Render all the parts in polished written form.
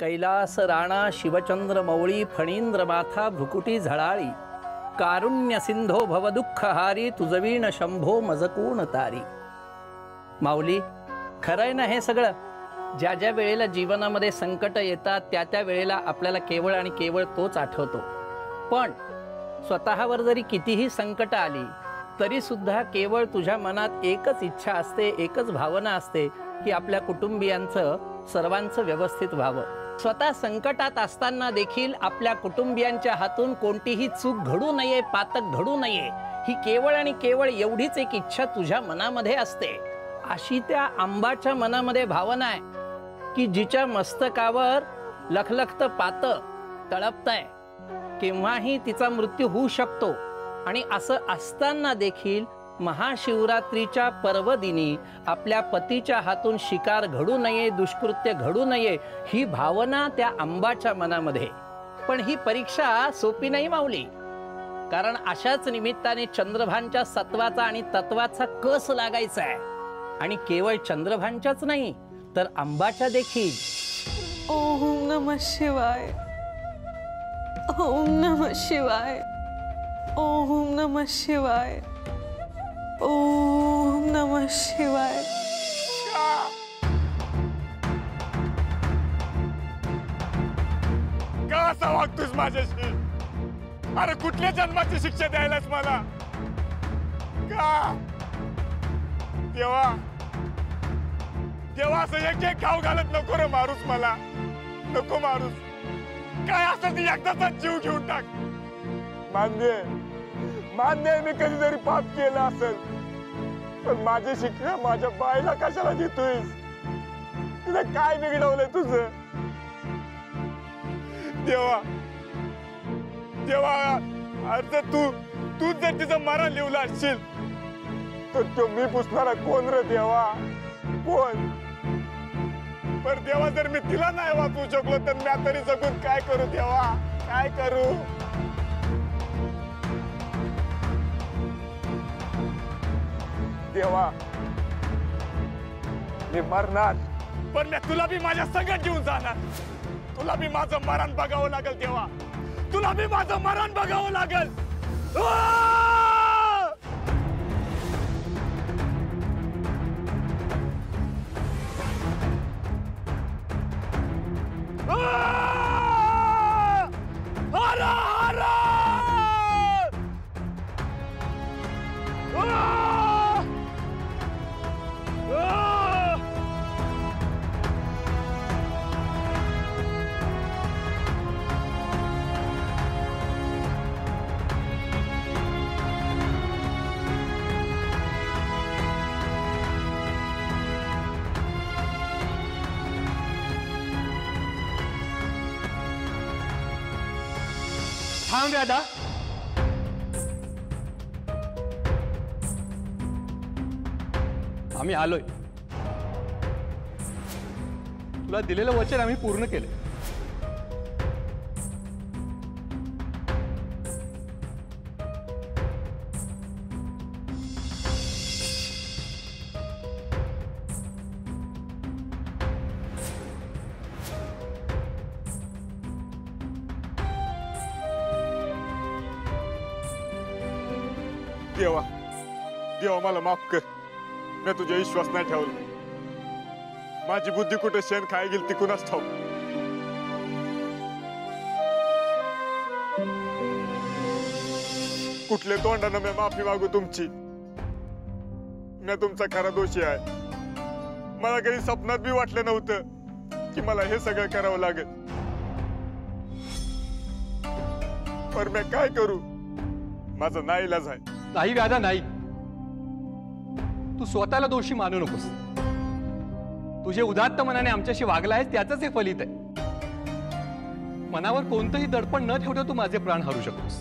कैलास राणा शिवचंद्र मौळी फणींद्र माथा भ्रुकुटी झळाळी कारुण्य सिंधो भवदुःखहारी तुजवीण शंभो मजकूण तारी। माऊली, खरंय ना हे सगळं? ज्या ज्या वेळेला जीवनामध्ये संकट येतात त्या त्या वेळेला आपल्याला केवळ आणि केवळ तोच आठवतो। पण स्वतःवर जरी कितीही संकट आली तरी सुद्धा केवळ तुझ्या मनात एकच इच्छा असते, एकच भावना असते की आपल्या कुटुंबियांचं सर्वांचं व्यवस्थित व्हावं। स्वतः संकटात असताना देखील आपल्या कुटुंबियांच्या हातून कोणतीही चूक घडू नये, पातक घडू नये, ही केवळ आणि केवळ एवढीच एक इच्छा तुझ्या मनामध्ये असते। अशी त्या अंबाच्या मनामध्ये भावना आहे की जिच्या मस्तकावर लखलखत पातं तळपतंय, केव्हाही तिचा मृत्यू होऊ शकतो। आणि असं असताना देखील महाशिवरात्रीच्या पर्वदिनी आपल्या पतीच्या हातून शिकार घडू नये, दुष्कृत्य घडू नये, ही भावना त्या अंबाच्या मनामध्ये। पण ही परीक्षा सोपी नाही माऊली, कारण अशाच निमित्ताने चंद्रभानच्या सत्वाचा आणि तत्वाचा कस लागायचा आहे। आणि केवळ चंद्रभानच्याच नाही तर अंबाच्या देखील। ओम नमः शिवाय, ओम नमः शिवाय, ओम नमः शिवाय, ओम नमः शिवाय। का असा वागतोस माझ्याशी? अरे कुठल्या जन्माची शिक्षा द्यायलास मला? का देवा, देवा असं एक एक घाव घालत नको रे मारूस मला, नको मारूस। काय असं ती एकदाचा जीव घेऊन टाक। मान्य मान्य मी कधीतरी पाप केलं असेल, पण माझी शिक्षा माझ्या बाईला कशाला देतोयस? तिथं काय बिघडवलंय तुझं? देवा देवा, अरे तू जर तिचं मरण लिवलं असशील तर तो मी पुसणारा कोण रे देवा? कोण? पर देवा, जर मी तिला नाही वाचवू शकलो तर मी तरी जगून काय करू देवा? काय करू? देवा, मी मरणार, पण मी तुला बी माझ्या संगत घेऊन जाणार। तुला बी माझं मरण बघावं लागेल देवा, तुला बी माझं मरण बघावं लागेल। थांब दादा, आम्ही आलोय। तुला दिलेलं वचन आम्ही पूर्ण केले। देवा देवा, मला माफ कर, मी तुझ्या विश्वास नाही ठेवला। माझी बुद्धी कुठे शेण खाय गेली ती कुणाच ठाऊक। कुठले तोंडानं मी माफी मागू तुमची? मी तुमचा खरा दोषी आहे। मला कधी स्वप्नात बी वाटलं नव्हतं की मला हे सगळं करावं लागेल, पण मी काय करू? माझा नाईलाज आहे। नाही व्याधा, नाही, तू स्वतःला दोषी मानू नकोस। तुझे उदात्त मनाने आमच्याशी वागला आहेस त्याचंच हे फलित आहे। मनावर कोणतंही दडपण न ठेवता तू माझे प्राण हरू शकतोस।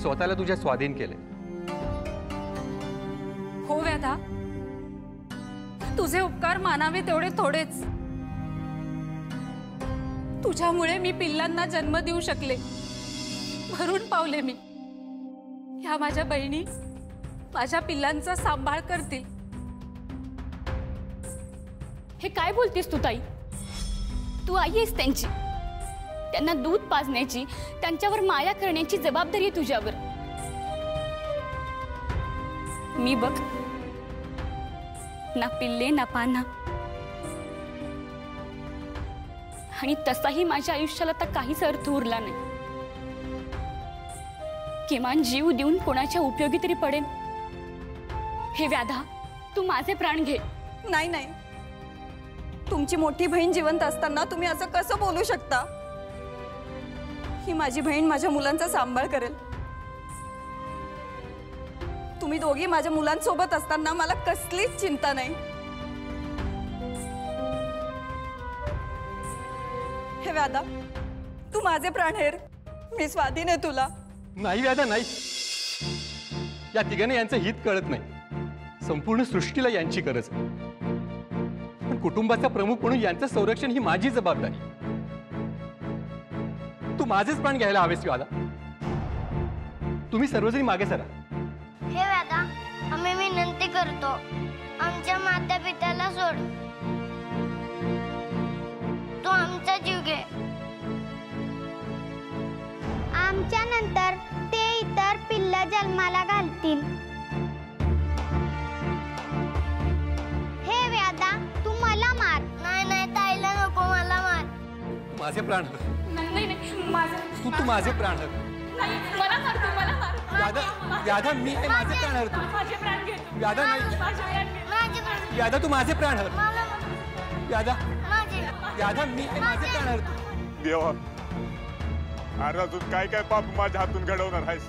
स्वतःला तुझ्या स्वाधीन केले। हो व्याधा, तुझे उपकार मानावे तेवढे थोडेच। तुझ्यामुळे मी पिल्लांना जन्म देऊ शकले, भरून पावले मी। ह्या माझ्या बहिणी माझ्या पिल्लांचा सांभाळ करतील, काय बोलतेस तू ताई? तू आई आहेस त्यांची, त्यांना दूध पाजण्याची, त्यांच्यावर माया करण्याची जबाबदारी आहे तुझ्यावर. मी बघ ना पिल्ले ना पाना, आणि तसाही माझ्या आयुष्याला तर काहीच अर्थ उरला नाही. किमान जीव देऊन कोणाच्या उपयोगी तरी पडेल. हे व्याधा, तू माझे प्राण घे. नाही नाही, तुमची मोठी बहीण जिवंत असताना तुम्ही असं कसं बोलू शकता? ही माझी बहीण माझ्या मुलांचा सांभाळ करेल. तुम्ही दोघी माझ्या मुलांसोबत असताना मला कसलीच चिंता नाही. हे व्यादा, तू माझे प्राण हेर. मी स्वाधीन आहे तुला. नाही व्यादा, नाही. या तिघांना यांचं हित कळत नाही. संपूर्ण सृष्टीला यांची गरज आहे. पण कुटुंबाचा प्रमुख म्हणून यांचं संरक्षण ही माझी जबाबदारी. तू माझेच प्राण घ्यायला हवेस व्यादा. तुम्ही सर्वजणी मागे सरा. हे व्यादा, आम्ही विनंती करतो, आमच्या माता पित्याला सोड. तू आमचा जीव घे. आमच्या नंतर ते इतर पिल्ल जन्माला घालतील. हे व्यादा, तू मला मार. नाही नाही, ताईला नको, मला मार. माझे प्राण हर. नाही नाही, माझं तू माझे प्राण हर. नाही, मला मार तू, मला मार. व्यादा, मी आहे. माझे प्राण हर तू. माझे प्राण घे तू. व्यादा, नाही. माझे प्राण घे. माझे प्राण. व्यादा, तू माझे प्राण हर. मला व्यादा, माझे. व्यादा, मी आहे. माझे प्राण हर तू. देवा, अरे अजून काय काय पाप माझ्या हातून घडवणार आहेस?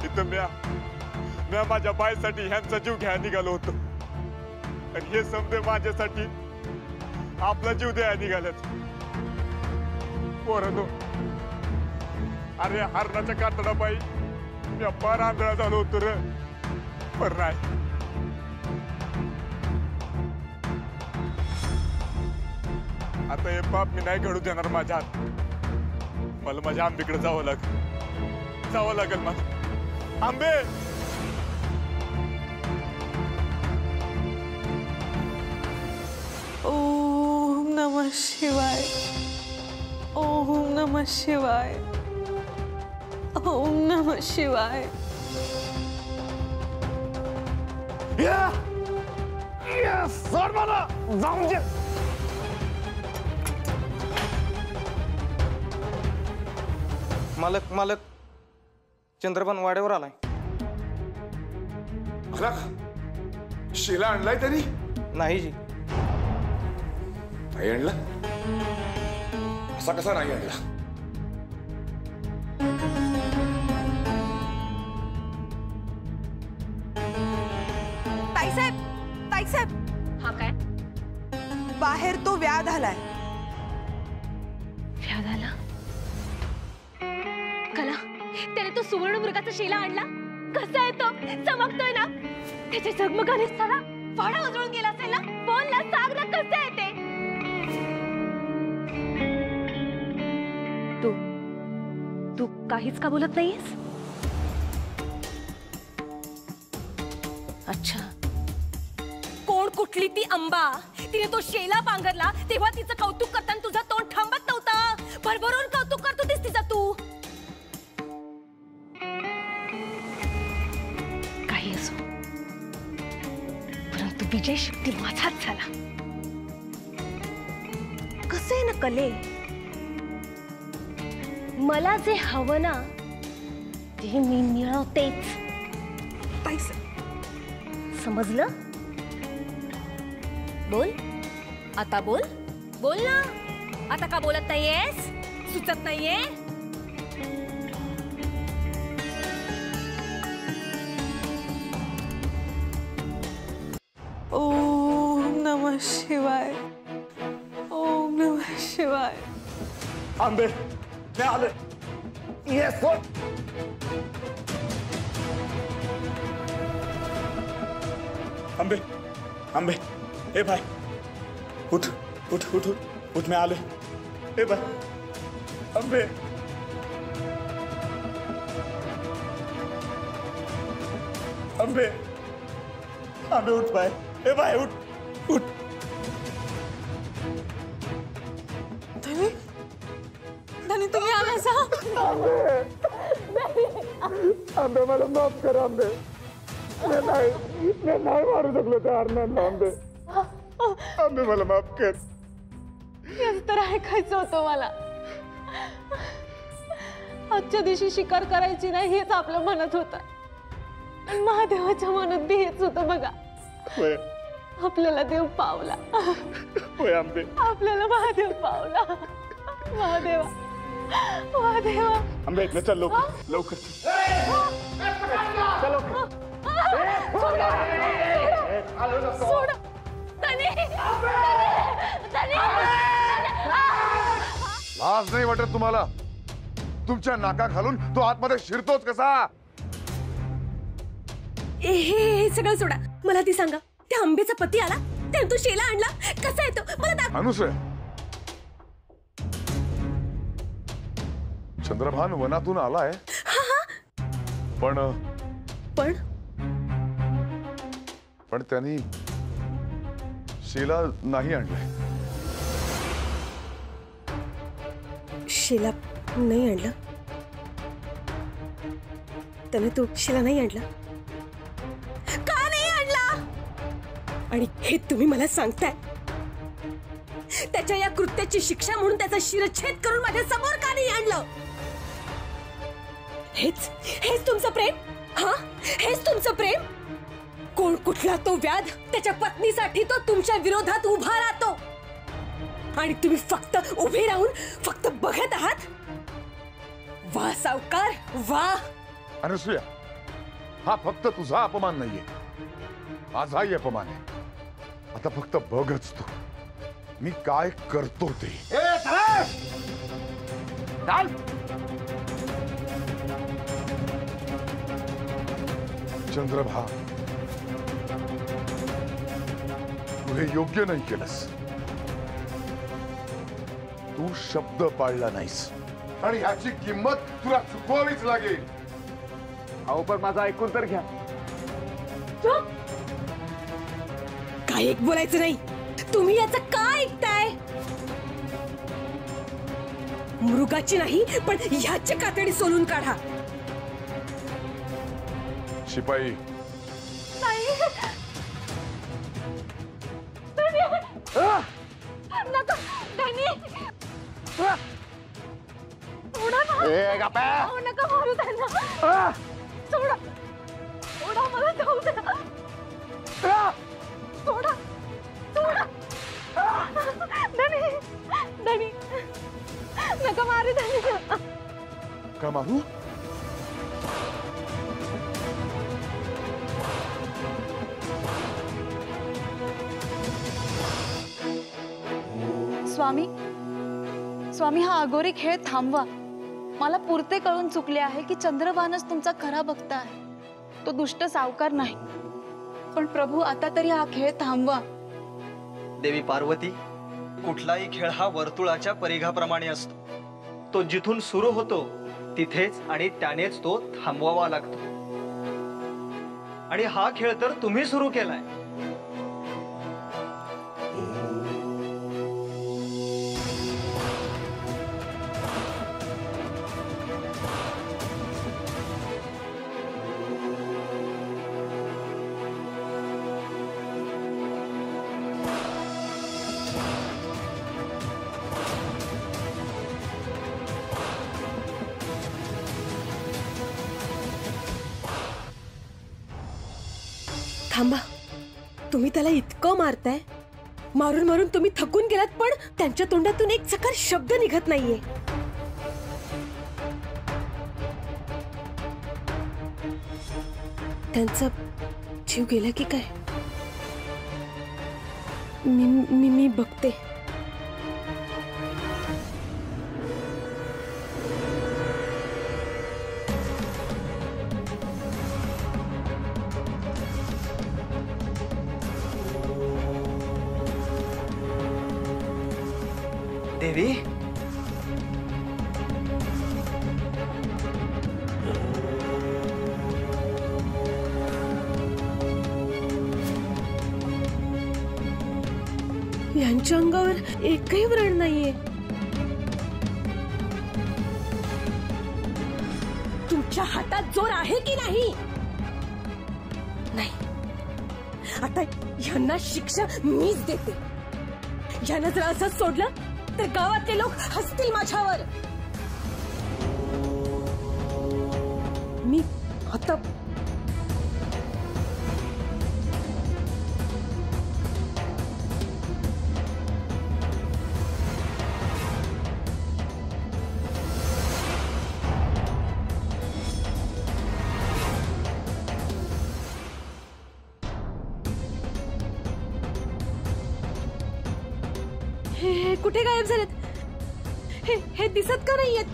इथं म्या माझ्या बाईसाठी ह्यांचा जीव घ्यायला निघालो होतो, आणि हे समजे माझ्यासाठी आपला जीव द्यायला निघाल्यात. पोरांनो, अरे हरणाच्या कातडापायी मी फार आंधळा झालो होतो रे. पण नाही, आता हे पाप मी नाही घडू देणार माझ्या हात. मला माझ्या आंबेकडे जावं लागेल मला. आंबे, ओम नमः शिवाय. ओम नमः शिवाय. ओम नमः शिवाय. सोड मला, जाऊन दे. मालक चंद्रबान वाड्यावर आलाय. शिला आणलाय तरी नाही जी. नाही आणला? असा कसा नाही आणला? ताईसाहेब, हा काय? बाहेर तो व्याध आलाय. व्याधाला? कला, त्याने तो सुवर्ण मृगाचा शिला आणला. कसा आहे तो? चमकतोय ना? त्याचे झगमगाने सारा वाडा उजळून गेला असेल ना? बोल ना, सांग ना, कसं आहे ते? तू काहीच का बोलत नाहीयेस? अच्छा, कोण कुठली ती अंबा? तिने तो शेला पांघरला तेव्हा तिचं कौतुक करताना तुझं तोंड थांबत नव्हतं. भरभरून कौतुक करत होतीस तिचं तू. काही असो, परंतु विजय शेवटी माझाच झाला. कसं आहे ना कले, मला जे हवं ना ते मी मिळवतेच. समजलं? बोल आता, बोल ना. आता का बोलत नाहीयेस? सुचत नाहीये? ओम नमः शिवाय. ओम नमः शिवाय. आंबे, मी आले. ये सोड. आंबे, आंबे, ए भाई, उठ उठ उठ उठ उठ, मैं आले. ए भाई, आंबे, आंबे, आंबे, उठ भाई. ए भाई, उठ उठ. धनी धनी तुम्ही आलासा? आंबे मला माफ कर आंबे. मी नाही मारू शकलो त्या हरणांना आंबे. आंबे मला माफ कर. हेच तर ऐकायचं होतं मला. आजच्या दिवशी शिकार करायची नाही हेच आपल्या मनात होतं. आणि महादेवाच्या मनात बी हेच होतं बघा. होय आपल्याला देव पावला. होय आंबे. आपल्याला महादेव पावला. महादेवा महादेवा. आंबे इथनं चल लवकर लवकर. सोड. लाज नाही वाटत तुम्हाला? तुमच्या नाका घालून तो आतमध्ये शिरतोच कसा? हे सगळं सोडा, मला ती सांगा, त्या आंब्याचा पती आला, त्याने तो शेला आणला, कसा येतो मला दाखव. अनुसया, चंद्रभान वनातून आलाय. पण पण पण त्यांनी शेला नाही आणलाय. शेला नाही आणला? त्याने तो शेला नाही आणला? का नाही आणला? आणि हे तुम्ही मला सांगताय त्याच्या या कृत्याची शिक्षा म्हणून त्याचा शिरच्छेद करून माझ्या समोर का नाही आणलं? हेच हेच तुमचं प्रेम? हा, हेच तुमचं प्रेम? कोण कुठला तो व्याध, त्याच्या पत्नीसाठी तो तुमच्या विरोधात उभा राहतो आणि तुम्ही फक्त उभे राहून फक्त बघत आहात. वा सावकार वा. अनुसया, हा फक्त तुझा अपमान नाहीये, माझाही अपमान आहे. आता फक्त बघच तू मी काय करतो ते. चंद्रभा, तू हे योग्य नाही केलंस. तू शब्द पाळला नाहीस आणि ह्याची किंमत तुला चुकवावीच लागेल. अहो पण माझं ऐकून तर घ्या. काय एक बोलायचं नाही. तुम्ही याचं काय ऐकताय? मृगाची नाही पण ह्याची कातडी सोलून काढा. शिपाई, नका मारू त्यांना. सोडा सोडा मला जाऊ द्या. सोडा सोडा. धनी धनी नका मारू धनी. का मारू? स्वामी स्वामी, हा अघोरी खेळ थांबवा. मला पुरते कळून चुकले आहे की चंद्रभानच तुमचा खरा भक्त आहे, तो दुष्ट सावकार नाही. पण प्रभू, आता तरी हा खेळ थांबवा. देवी पार्वती, कुठलाही खेळ हा वर्तुळाच्या परिघाप्रमाणे असतो. तो जिथून सुरू होतो तिथेच आणि त्यानेच तो थांबवावा लागतो. आणि हा खेळ तर तुम्ही सुरू केलाय. थांबा, तुम्ही त्याला इतकं मारताय, मारून मारून तुम्ही थकून गेलात, पण त्यांच्या तोंडातून एक चकार शब्द निघत नाहीये. त्यांचा जीव गेला की काय? मी बघते. देवी, यांच्या अंगावर एकही व्रण नाहीये. हातात जोर आहे की नाही? नाही, आता ह्यांना शिक्षा मीच देते. ह्यानं जर असंच सोडलं तर गावातले लोक हसतील माझ्यावर. मी आता हे कुठे गायब झालेत? हे दिसत का नाहीयेत?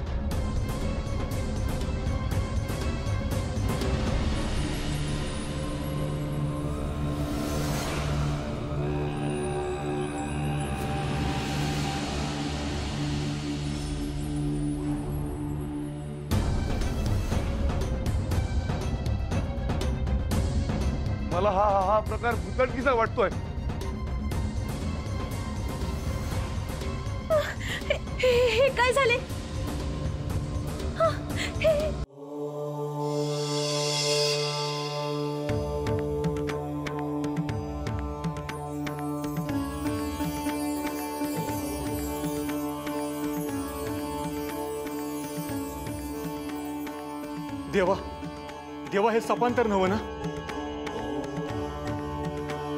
मला हा प्रकार भूतडकीचा वाटतोय. हे काय झाले? देवा देवा, हे सपांतर नव्ह ना?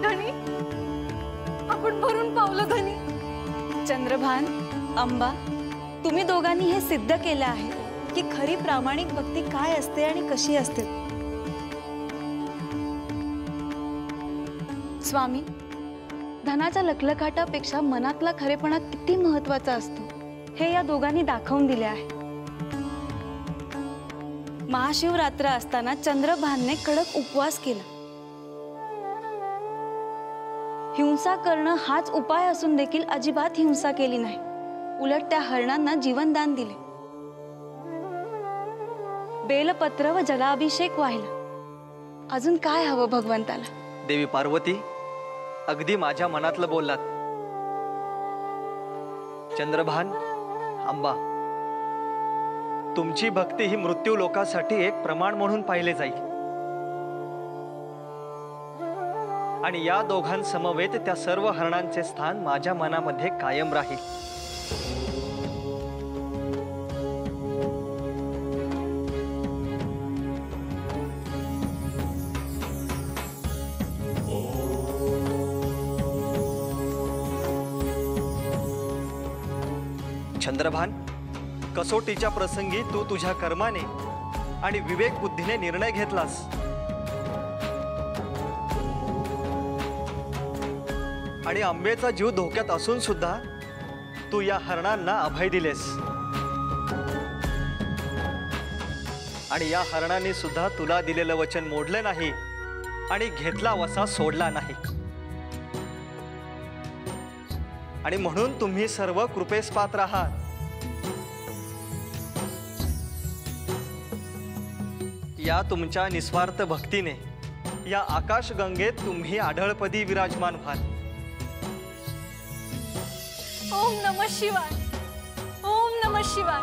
धनी, आपण भरून पावलं धनी. चंद्रभान, अंबा, तुम्ही दोघांनी हे सिद्ध केलं आहे की खरी प्रामाणिक भक्ती काय असते आणि कशी असते. स्वामी, धनाच्या लखलखाटापेक्षा मनातला खरेपणा किती महत्वाचा असतो हे या दोघांनी दाखवून दिले आहे. महाशिवरात्र असताना चंद्रभानने कडक उपवास केला. हिंसा करणं हाच उपाय असून देखील अजिबात हिंसा केली नाही. उलट त्या हरणांना जीवनदान दिले. बेलपत्र व जलाभिषेक वाहिला. अजून काय हवं भगवंताला? देवी पार्वती, अगदी माझ्या मनातलं बोललात. चंद्रभान, अंबा, तुमची भक्ती ही मृत्यू लोकासाठी एक प्रमाण म्हणून पाहिले जाईल. आणि या दोघांसमवेत त्या सर्व हरणांचे स्थान माझ्या मनामध्ये कायम राहील. चंद्रभान, कसोटीच्या प्रसंगी तू तुझ्या कर्माने आणि विवेक बुद्धीने निर्णय घेतलास. आणि अंबेचा जीव धोक्यात असून सुद्धा तू या हरणांना अभय दिलेस. आणि या हरणांनी सुद्धा तुला दिलेलं वचन मोडले नाही आणि घेतला वसा सोडला नाही. आणि म्हणून तुम्ही सर्व कृपेस पात्र आहात. या तुमच्या निस्वार्थ भक्तीने या आकाशगंगेत तुम्ही आढळपदी विराजमान व्हाल. ओम नमः शिवाय, ओम नमः शिवाय,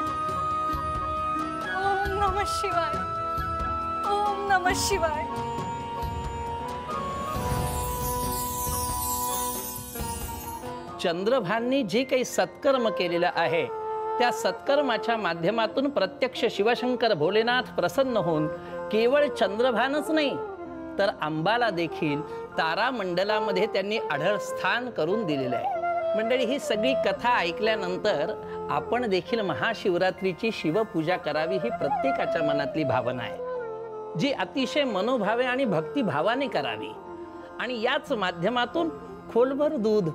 ओम नमः शिवाय, ओम नमः शिवाय. चंद्रभाननी जे काही सत्कर्म केलेलं आहे त्या सत्कर्माच्या माध्यमातून प्रत्यक्ष शिवशंकर भोलेनाथ प्रसन्न होऊन केवळ चंद्रभानच नाही तर अंबाला देखील तारामंडलामध्ये त्यांनी आढळ स्थान करून दिलेलं आहे. मंडळी, ही सगळी कथा ऐकल्यानंतर आपण देखील महाशिवरात्रीची शिवपूजा करावी ही प्रत्येकाच्या मनातली भावना आहे, जी अतिशय मनोभावे आणि भक्तिभावाने करावी. आणि याच माध्यमातून खोलवर दूध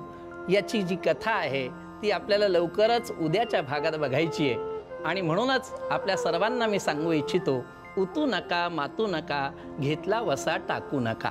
याची जी कथा आहे ती आपल्याला लवकरच उद्याच्या भागात बघायची आहे. आणि म्हणूनच आपल्या सर्वांना मी सांगू इच्छितो, उतू नका, मातू नका, घेतला वसा टाकू नका.